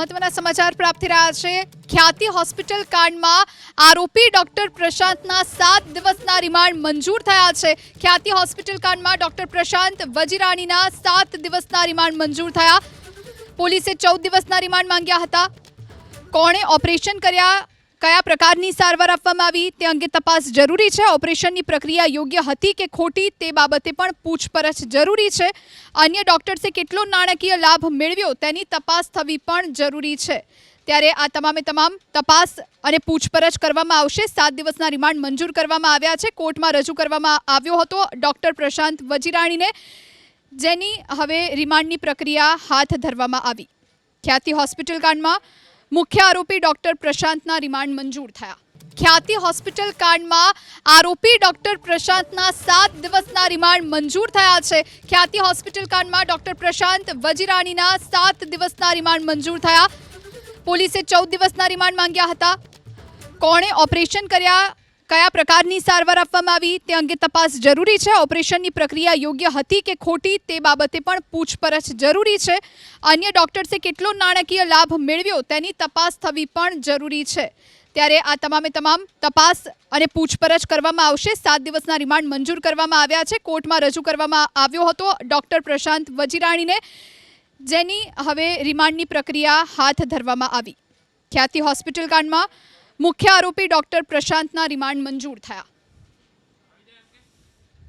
મહત્વના સમાચાર પ્રાપ્ત થઈ રહ્યા છે। ખ્યાતિ હોસ્પિટલ કાંડમાં આરોપી ડોક્ટર પ્રશાંતના 7 દિવસના રિમાન્ડ મંજૂર થયા છે। ખ્યાતિ હોસ્પિટલ કાંડમાં ડોક્ટર પ્રશાંત વજીરાણીના 7 દિવસના રિમાન્ડ મંજૂર થયા। પોલીસે 14 દિવસના રિમાન્ડ માંગ્યા હતા। કોણે ઓપરેશન કર્યા, કયા પ્રકારની સારવાર આપવામાં આવી તે અંગે તપાસ જરૂરી છે। ઓપરેશનની પ્રક્રિયા યોગ્ય હતી કે ખોટી તે બાબતે પણ પૂછપરછ જરૂરી છે। અન્ય ડોક્ટર્સે કેટલો નાણાકીય લાભ મેળવ્યો તેની તપાસ થવી પણ જરૂરી છે। ત્યારે આ તમામ તપાસ અને પૂછપરછ કરવામાં આવશે। 7 દિવસના રિમાન્ડ મંજૂર કરવામાં આવ્યા છે। કોર્ટમાં રજૂ કરવામાં આવ્યો હતો ડોક્ટર પ્રશાંત વજીરાણીને, જેની હવે રિમાન્ડની પ્રક્રિયા હાથ ધરવામાં આવી। ખ્યાતિ હોસ્પિટલ કાંડમાં मुख्य आरोपी डॉक्टर प्रशांतना रिमांड मंजूर थया। ख्याति हॉस्पिटल कांड में आरोपी डॉक्टर प्रशांतना 7 दिवसना रिमांड मंजूर थया छे। ख्याति हॉस्पिटल कांड में डॉक्टर प्रशांत वजीराणीना 7 दिवसना रिमांड मंजूर थया। पोलीसे 14 दिवसना रिमांड मांग्या हता। कोणे ऑपरेशन कर्या, कया प्रकारनी सारवार आपवामां आवी ते अंगे तपास जरूरी छे। ऑपरेशननी प्रक्रिया योग्य हती के खोटी ते बाबते पण पूछपरछ जरूरी छे। अन्य डॉक्टर्से केटलो नाणाकीय लाभ मेळव्यो तेनी तपास थवी पण जरूरी छे। त्यारे आ तमाम तपास अने पूछपरछ करवामां आवशे। 7 दिवसना रिमांड मंजूर करवामां आव्या छे। कोर्टमां रजू करवामां आव्यो हतो डॉक्टर प्रशांत वजीराणीने, जेनी हवे रिमांडनी प्रक्रिया हाथ धरवामां आवी। ख्याति होस्पिटल कांडमां मुख्य आरोपी डॉक्टर प्रशांतना रिमांड मंजूर थया।